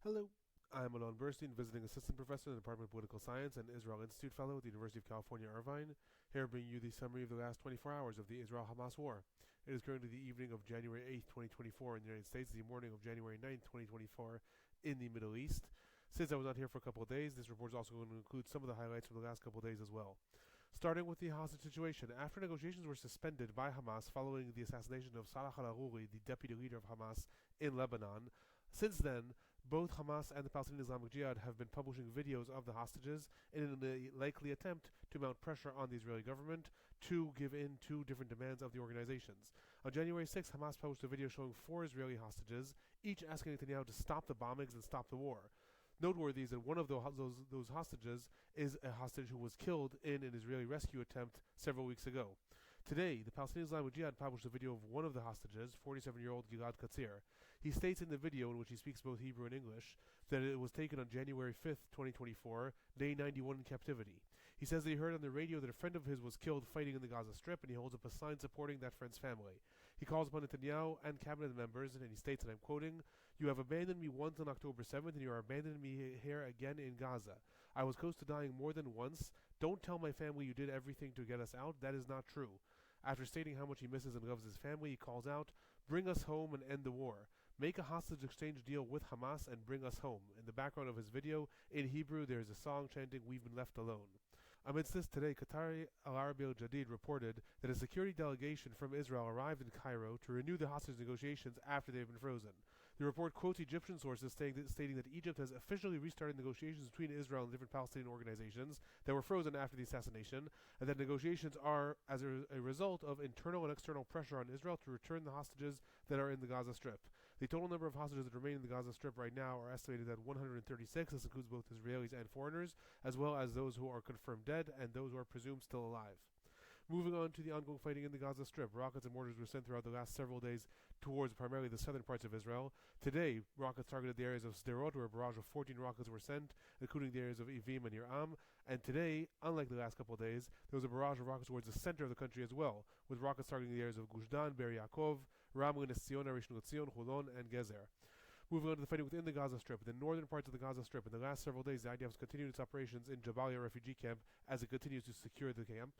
Hello, I'm Alon Burstein, visiting assistant professor in the Department of Political Science and Israel Institute Fellow at the University of California, Irvine, here bringing you the summary of the last 24 hours of the Israel-Hamas war. It is currently the evening of January 8th, 2024 in the United States, the morning of January 9th, 2024 in the Middle East. Since I was not here for a couple of days, this report is also going to include some of the highlights from the last couple of days as well. Starting with the hostage situation, after negotiations were suspended by Hamas following the assassination of Salah al-Aruri, the deputy leader of Hamas in Lebanon, since then, both Hamas and the Palestinian Islamic Jihad have been publishing videos of the hostages in a likely attempt to mount pressure on the Israeli government to give in to different demands of the organizations. On January 6th, Hamas published a video showing 4 Israeli hostages, each asking Netanyahu to stop the bombings and stop the war. Noteworthy is that one of those hostages is a hostage who was killed in an Israeli rescue attempt several weeks ago. Today, the Palestinian Islamic Jihad published a video of one of the hostages, 47-year-old Gilad Katzir. He states in the video, in which he speaks both Hebrew and English, that it was taken on January 5th, 2024, day 91 in captivity. He says that he heard on the radio that a friend of his was killed fighting in the Gaza Strip, and he holds up a sign supporting that friend's family. He calls upon Netanyahu and cabinet members, and he states, and I'm quoting, "You have abandoned me once on October 7th, and you are abandoning me here again in Gaza. I was close to dying more than once. Don't tell my family you did everything to get us out. That is not true." After stating how much he misses and loves his family, he calls out, "Bring us home and end the war. Make a hostage exchange deal with Hamas and bring us home." In the background of his video, in Hebrew, there is a song chanting, "We've been left alone." Amidst this, today, Qatari Al Arabi Al Jadid reported that a security delegation from Israel arrived in Cairo to renew the hostage negotiations after they have been frozen. The report quotes Egyptian sources stating that Egypt has officially restarted negotiations between Israel and different Palestinian organizations that were frozen after the assassination, and that negotiations are as a result of internal and external pressure on Israel to return the hostages that are in the Gaza Strip. The total number of hostages that remain in the Gaza Strip right now are estimated at 136. This includes both Israelis and foreigners, as well as those who are confirmed dead and those who are presumed still alive. Moving on to the ongoing fighting in the Gaza Strip, rockets and mortars were sent throughout the last several days towards primarily the southern parts of Israel. Today, rockets targeted the areas of Sderot, where a barrage of 14 rockets were sent, including the areas of Ivim and Yiram. And today, unlike the last couple of days, there was a barrage of rockets towards the center of the country as well, with rockets targeting the areas of Gush Dan, Be'er Yaakov, Ramle, Nes Zion, Rishon LeZion, Holon, and Gezer. Moving on to the fighting within the Gaza Strip. In the northern parts of the Gaza Strip, in the last several days, the IDF has continued its operations in Jabalia refugee camp as it continues to secure the camp.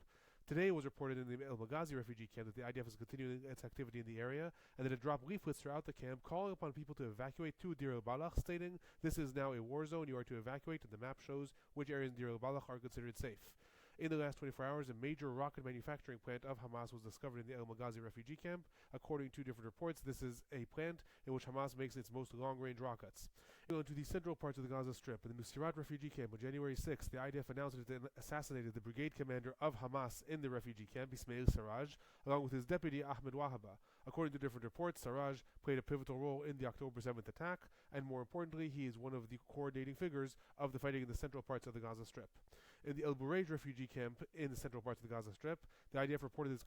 Today it was reported in the El Maghazi refugee camp that the IDF is continuing its activity in the area, and that it dropped leaflets throughout the camp calling upon people to evacuate to Deir el-Balach, stating, "This is now a war zone, you are to evacuate," and the map shows which areas in Deir el-Balach are considered safe. In the last 24 hours, a major rocket manufacturing plant of Hamas was discovered in the El Maghazi refugee camp. According to different reports, this is a plant in which Hamas makes its most long-range rockets. Going to the central parts of the Gaza Strip, in the Nuseirat refugee camp on January 6th, the IDF announced that it assassinated the brigade commander of Hamas in the refugee camp, Ismail Sarraj, along with his deputy Ahmed Wahaba. According to different reports, Sarraj played a pivotal role in the October 7th attack, and more importantly, he is one of the coordinating figures of the fighting in the central parts of the Gaza Strip. In the El Bureij refugee camp in the central parts of the Gaza Strip, the IDF reported it's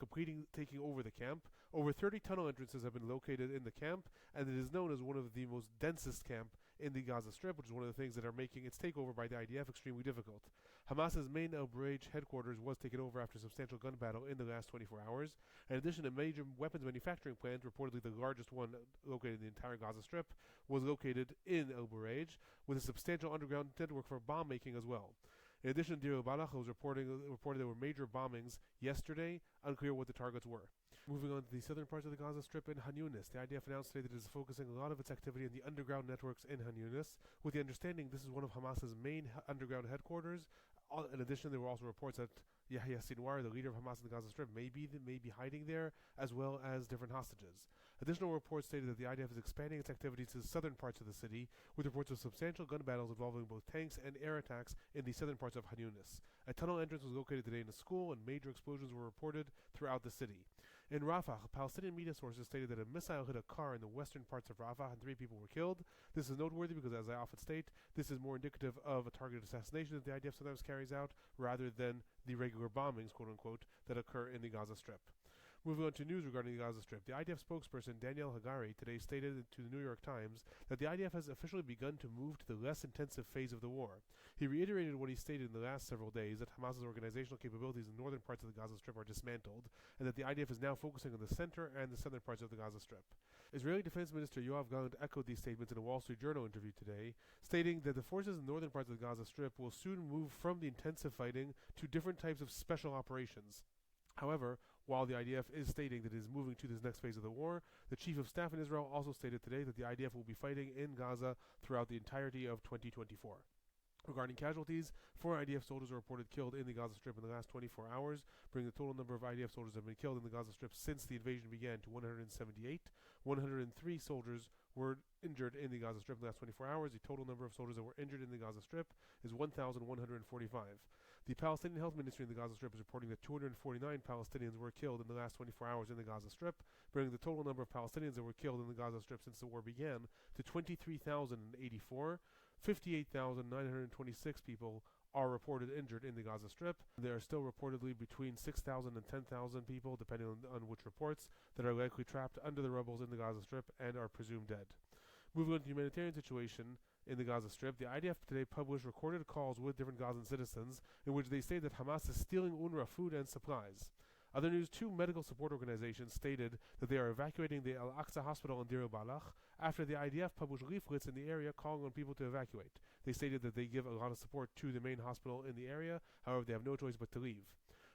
taking over the camp. Over 30 tunnel entrances have been located in the camp, and it is known as one of the most densest camp in the Gaza Strip, which is one of the things that are making its takeover by the IDF extremely difficult. Hamas's main El Bureij headquarters was taken over after a substantial gun battle in the last 24 hours. In addition, a major weapons manufacturing plant, reportedly the largest one located in the entire Gaza Strip, was located in El Bureij, with a substantial underground network for bomb making as well. In addition, Deir el-Balach was reported there were major bombings yesterday. Unclear what the targets were. Moving on to the southern parts of the Gaza Strip in Han Yunis, the IDF announced today that it is focusing a lot of its activity in the underground networks in Han Yunis, with the understanding this is one of Hamas's main underground headquarters. In addition, there were also reports that Yahya Sinwar, the leader of Hamas in the Gaza Strip, may be hiding there, as well as different hostages. Additional reports stated that the IDF is expanding its activities to the southern parts of the city, with reports of substantial gun battles involving both tanks and air attacks in the southern parts of Han Yunis. A tunnel entrance was located today in a school, and major explosions were reported throughout the city. In Rafah, Palestinian media sources stated that a missile hit a car in the western parts of Rafah and 3 people were killed. This is noteworthy because, as I often state, this is more indicative of a targeted assassination that the IDF sometimes carries out rather than the regular bombings, quote-unquote, that occur in the Gaza Strip. Moving on to news regarding the Gaza Strip, the IDF spokesperson Daniel Hagari today stated to the New York Times that the IDF has officially begun to move to the less intensive phase of the war. He reiterated what he stated in the last several days, that Hamas's organizational capabilities in the northern parts of the Gaza Strip are dismantled, and that the IDF is now focusing on the center and the southern parts of the Gaza Strip. Israeli Defense Minister Yoav Gallant echoed these statements in a Wall Street Journal interview today, stating that the forces in the northern parts of the Gaza Strip will soon move from the intensive fighting to different types of special operations. However, while the IDF is stating that it is moving to this next phase of the war, the Chief of Staff in Israel also stated today that the IDF will be fighting in Gaza throughout the entirety of 2024. Regarding casualties, 4 IDF soldiers are reported killed in the Gaza Strip in the last 24 hours, bringing the total number of IDF soldiers that have been killed in the Gaza Strip since the invasion began to 178. 103 soldiers were injured in the Gaza Strip in the last 24 hours. The total number of soldiers that were injured in the Gaza Strip is 1,145. The Palestinian Health Ministry in the Gaza Strip is reporting that 249 Palestinians were killed in the last 24 hours in the Gaza Strip, bringing the total number of Palestinians that were killed in the Gaza Strip since the war began to 23,084. 58,926 people are reported injured in the Gaza Strip. There are still reportedly between 6,000 and 10,000 people, depending on which reports, that are likely trapped under the rubble in the Gaza Strip and are presumed dead. Moving on to the humanitarian situation in the Gaza Strip, the IDF today published recorded calls with different Gazan citizens in which they say that Hamas is stealing UNRWA food and supplies. Other news, 2 medical support organizations stated that they are evacuating the Al-Aqsa hospital in Deir al-Balach after the IDF published leaflets in the area calling on people to evacuate. They stated that they give a lot of support to the main hospital in the area, however they have no choice but to leave.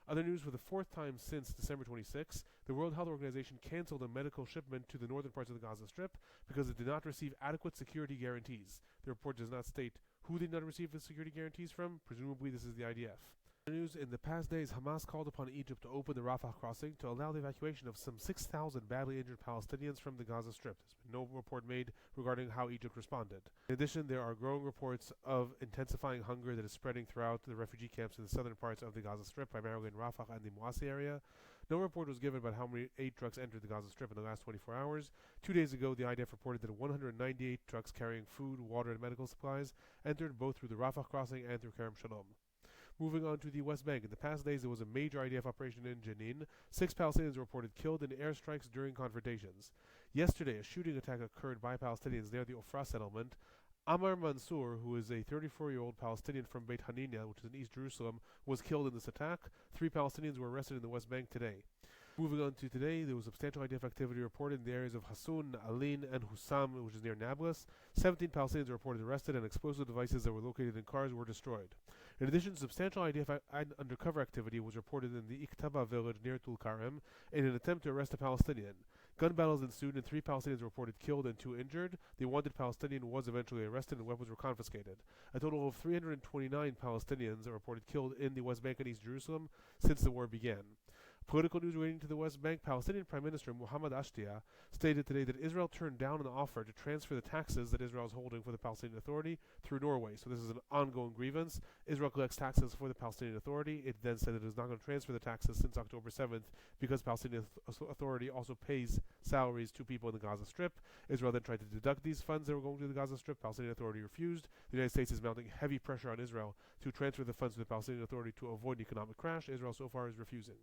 Other news, for the 4th time since December 26, the World Health Organization canceled a medical shipment to the northern parts of the Gaza Strip because it did not receive adequate security guarantees. The report does not state who did not receive the security guarantees from. Presumably this is the IDF. News, in the past days, Hamas called upon Egypt to open the Rafah crossing to allow the evacuation of some 6,000 badly injured Palestinians from the Gaza Strip. There's been no report made regarding how Egypt responded. In addition, there are growing reports of intensifying hunger that is spreading throughout the refugee camps in the southern parts of the Gaza Strip, primarily in Rafah and the Muasi area. No report was given about how many aid trucks entered the Gaza Strip in the last 24 hours. 2 days ago, the IDF reported that 198 trucks carrying food, water, and medical supplies entered both through the Rafah crossing and through Kerem Shalom. Moving on to the West Bank. In the past days, there was a major IDF operation in Jenin. 6 Palestinians were reported killed in airstrikes during confrontations. Yesterday, a shooting attack occurred by Palestinians near the Ofra settlement. Ammar Mansour, who is a 34-year-old Palestinian from Beit Hanina, which is in East Jerusalem, was killed in this attack. 3 Palestinians were arrested in the West Bank today. Moving on to today, there was substantial IDF activity reported in the areas of Hassun, Alin, and Hussam, which is near Nablus. 17 Palestinians were reported arrested, and explosive devices that were located in cars were destroyed. In addition, substantial IDF undercover activity was reported in the Iktaba village near Tulkarem in an attempt to arrest a Palestinian. Gun battles ensued, and 3 Palestinians were reported killed and 2 injured. The wanted Palestinian was eventually arrested, and weapons were confiscated. A total of 329 Palestinians are reported killed in the West Bank and East Jerusalem since the war began. Political news relating to the West Bank. Palestinian Prime Minister Mohammed Ashtiya stated today that Israel turned down an offer to transfer the taxes that Israel is holding for the Palestinian Authority through Norway. So this is an ongoing grievance. Israel collects taxes for the Palestinian Authority. It then said it is not going to transfer the taxes since October 7th because Palestinian Authority also pays salaries to people in the Gaza Strip. Israel then tried to deduct these funds that were going to the Gaza Strip. Palestinian Authority refused. The United States is mounting heavy pressure on Israel to transfer the funds to the Palestinian Authority to avoid an economic crash. Israel so far is refusing.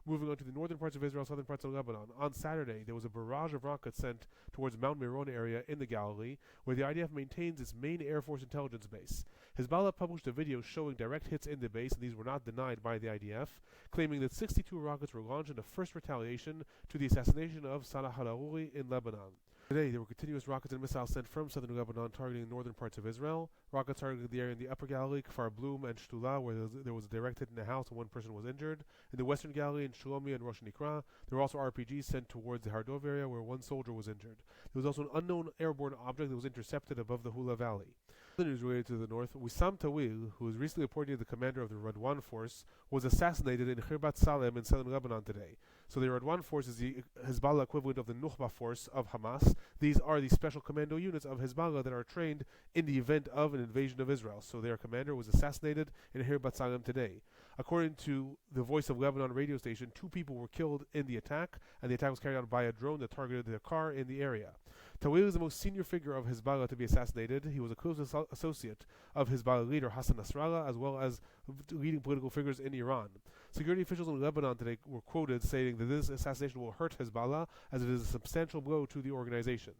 Moving on to the northern parts of Israel, southern parts of Lebanon. On Saturday, there was a barrage of rockets sent towards Mount Meron area in the Galilee, where the IDF maintains its main Air Force intelligence base. Hezbollah published a video showing direct hits in the base, and these were not denied by the IDF, claiming that 62 rockets were launched in a first retaliation to the assassination of Salah al-Arouri in Lebanon. Today, there were continuous rockets and missiles sent from southern Lebanon targeting the northern parts of Israel. Rockets targeted the area in the upper Galilee, Kfar Blum, and Shtula, where there was a direct hit in a house and 1 person was injured. In the western Galilee, in Shlomi and Rosh Nikra, there were also RPGs sent towards the Hardov area, where 1 soldier was injured. There was also an unknown airborne object that was intercepted above the Hula Valley. Other news related to the north, Wissam Tawil, who was recently appointed the commander of the Radwan force, was assassinated in Khirbat Salem in southern Lebanon today. So the Radwan force is the Hezbollah equivalent of the Nukhba force of Hamas. These are the special commando units of Hezbollah that are trained in the event of an invasion of Israel. So their commander was assassinated in Khirbat Salem today. According to the Voice of Lebanon radio station, 2 people were killed in the attack, and the attack was carried out by a drone that targeted their car in the area. Tawil is the most senior figure of Hezbollah to be assassinated. He was a close associate of Hezbollah leader Hassan Nasrallah, as well as leading political figures in Iran. Security officials in Lebanon today were quoted saying that this assassination will hurt Hezbollah, as it is a substantial blow to the organization.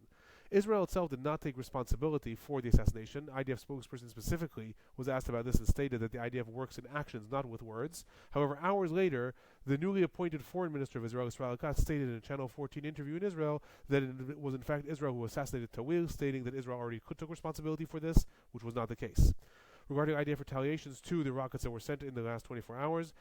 Israel itself did not take responsibility for the assassination. IDF spokesperson specifically was asked about this and stated that the IDF works in actions, not with words. However, hours later, the newly appointed foreign minister of Israel, Israel Katz, stated in a Channel 14 interview in Israel that it was in fact Israel who assassinated Tawil, stating that Israel already took responsibility for this, which was not the case. Regarding IDF retaliations to the rockets that were sent in the last 24 hours,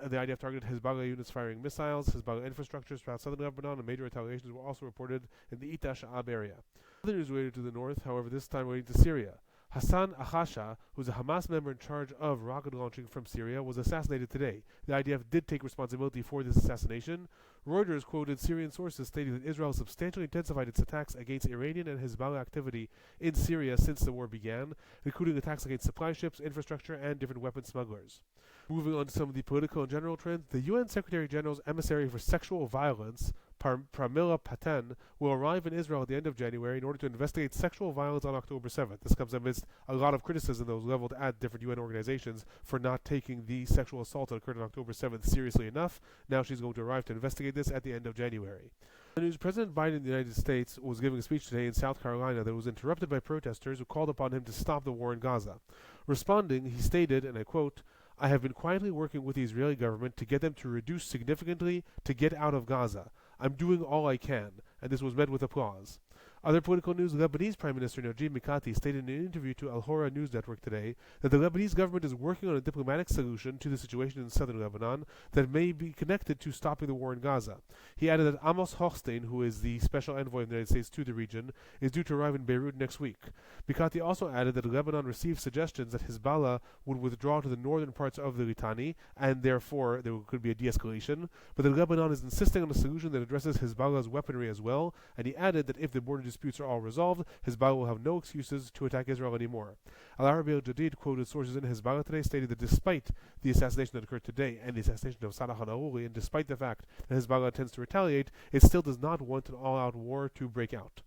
the IDF targeted Hezbollah units firing missiles, Hezbollah infrastructures throughout southern Lebanon, and major retaliations were also reported in the Ita Sha'ab area. Other news related to the north, however, this time relating to Syria. Hassan Akhasha, who's a Hamas member in charge of rocket launching from Syria, was assassinated today. The IDF did take responsibility for this assassination. Reuters quoted Syrian sources stating that Israel substantially intensified its attacks against Iranian and Hezbollah activity in Syria since the war began, including attacks against supply ships, infrastructure, and different weapon smugglers. Moving on to some of the political and general trends, the UN Secretary General's emissary for sexual violence, Pramila Patten, will arrive in Israel at the end of January in order to investigate sexual violence on October 7th. This comes amidst a lot of criticism that was leveled at different UN organizations for not taking the sexual assault that occurred on October 7th seriously enough. Now she's going to arrive to investigate this at the end of January. The news: President Biden of the United States was giving a speech today in South Carolina that was interrupted by protesters who called upon him to stop the war in Gaza. Responding, he stated, and I quote, "I have been quietly working with the Israeli government to get them to reduce significantly to get out of Gaza. I'm doing all I can," and this was met with applause. Other political news: Lebanese Prime Minister Najib Mikati stated in an interview to Al Hora News Network today that the Lebanese government is working on a diplomatic solution to the situation in southern Lebanon that may be connected to stopping the war in Gaza. He added that Amos Hochstein, who is the special envoy of the United States to the region, is due to arrive in Beirut next week. Mikati also added that Lebanon received suggestions that Hezbollah would withdraw to the northern parts of the Litani, and therefore there could be a de-escalation, but that Lebanon is insisting on a solution that addresses Hezbollah's weaponry as well, and he added that if the border disputes are all resolved, Hezbollah will have no excuses to attack Israel anymore. Al-Arabi al-Jadid quoted sources in Hezbollah today stated that despite the assassination that occurred today and the assassination of Salah al-Awli, and despite the fact that Hezbollah intends to retaliate, it still does not want an all-out war to break out.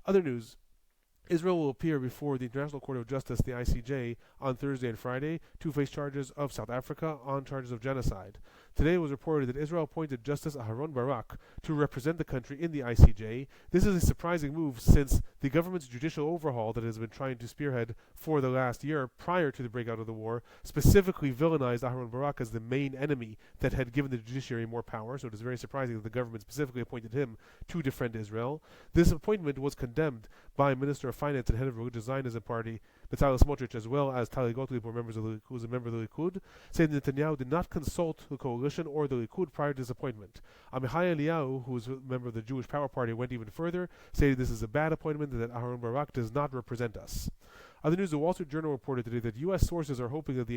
Other news: Israel will appear before the International Court of Justice, the ICJ, on Thursday and Friday to face charges of South Africa on charges of genocide. Today it was reported that Israel appointed Justice Aharon Barak to represent the country in the ICJ. This is a surprising move since the government's judicial overhaul that it has been trying to spearhead for the last year prior to the breakout of the war specifically villainized Aharon Barak as the main enemy that had given the judiciary more power, so it is very surprising that the government specifically appointed him to defend Israel. This appointment was condemned by Minister of Finance and head of Religious Zionism Party, Bezalel Smotrich, as well as Tali Gottlieb, who is a member of the Likud, saying that Netanyahu did not consult the coalition or the Likud prior to this appointment. Amichai Eliyahu, who is a member of the Jewish Power Party, went even further, saying this is a bad appointment and that Aharon Barak does not represent us. Other news: the Wall Street Journal reported today that U.S. sources are hoping that,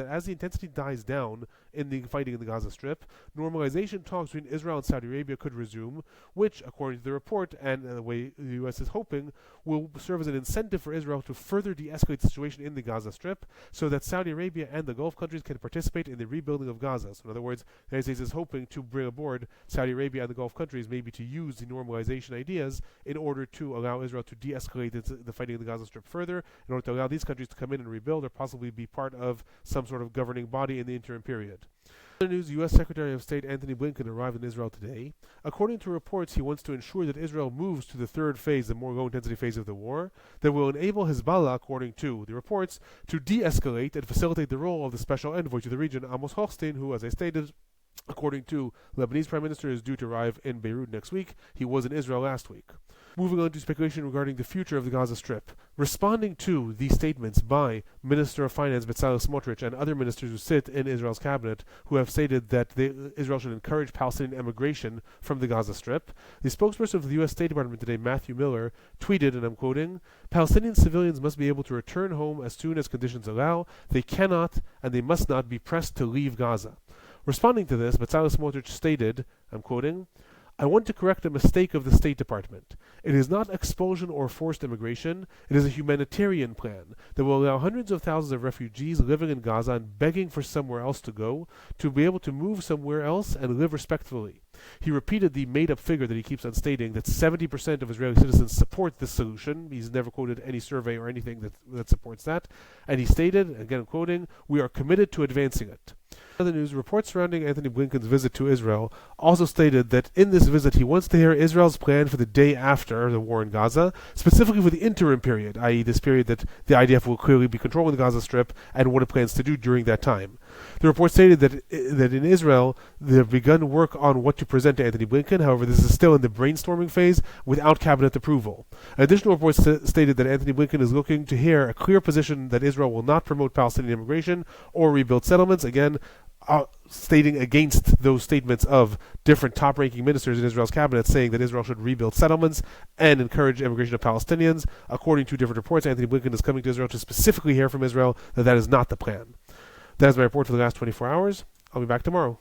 as the intensity dies down in the fighting in the Gaza Strip, normalization talks between Israel and Saudi Arabia could resume, which, according to the report and the way the U.S. is hoping, will serve as an incentive for Israel to further de-escalate the situation in the Gaza Strip so that Saudi Arabia and the Gulf countries can participate in the rebuilding of Gaza. So in other words, the United States is hoping to bring aboard Saudi Arabia and the Gulf countries maybe to use the normalization ideas in order to allow Israel to de-escalate the fighting in the Gaza Strip further, in order to allow these countries to come in and rebuild or possibly be part of some sort of governing body in the interim period. Other news: U.S. Secretary of State Antony Blinken arrived in Israel today. According to reports, he wants to ensure that Israel moves to the third phase, the more low-intensity phase of the war, that will enable Hezbollah, according to the reports, to de-escalate and facilitate the role of the special envoy to the region, Amos Hochstein, who, as I stated, according to Lebanese Prime Minister, is due to arrive in Beirut next week. He was in Israel last week. Moving on to speculation regarding the future of the Gaza Strip. Responding to these statements by Minister of Finance Bezalel Smotrich and other ministers who sit in Israel's cabinet, who have stated that Israel should encourage Palestinian emigration from the Gaza Strip, the spokesperson of the U.S. State Department today, Matthew Miller, tweeted, and I'm quoting, "Palestinian civilians must be able to return home as soon as conditions allow. They cannot and they must not be pressed to leave Gaza." Responding to this, Bezalel Smotrich stated, I'm quoting, I want to correct a mistake of the State Department. It is not expulsion or forced immigration. It is a humanitarian plan that will allow hundreds of thousands of refugees living in Gaza and begging for somewhere else to go to be able to move somewhere else and live respectfully. He repeated the made-up figure that he keeps on stating, that 70% of Israeli citizens support this solution. He's never quoted any survey or anything that supports that. And he stated, again quoting, "We are committed to advancing it." Other news, reports surrounding Anthony Blinken's visit to Israel also stated that in this visit he wants to hear Israel's plan for the day after the war in Gaza, specifically for the interim period, i.e. this period that the IDF will clearly be controlling the Gaza Strip, and what it plans to do during that time. The report stated that in Israel they've begun work on what to present to Anthony Blinken. However, this is still in the brainstorming phase without cabinet approval. Additional reports stated that Anthony Blinken is looking to hear a clear position that Israel will not promote Palestinian immigration or rebuild settlements, again stating against those statements of different top-ranking ministers in Israel's cabinet saying that Israel should rebuild settlements and encourage immigration of Palestinians. According to different reports, Anthony Blinken is coming to Israel to specifically hear from Israel that that is not the plan. That is my report for the last 24 hours. I'll be back tomorrow.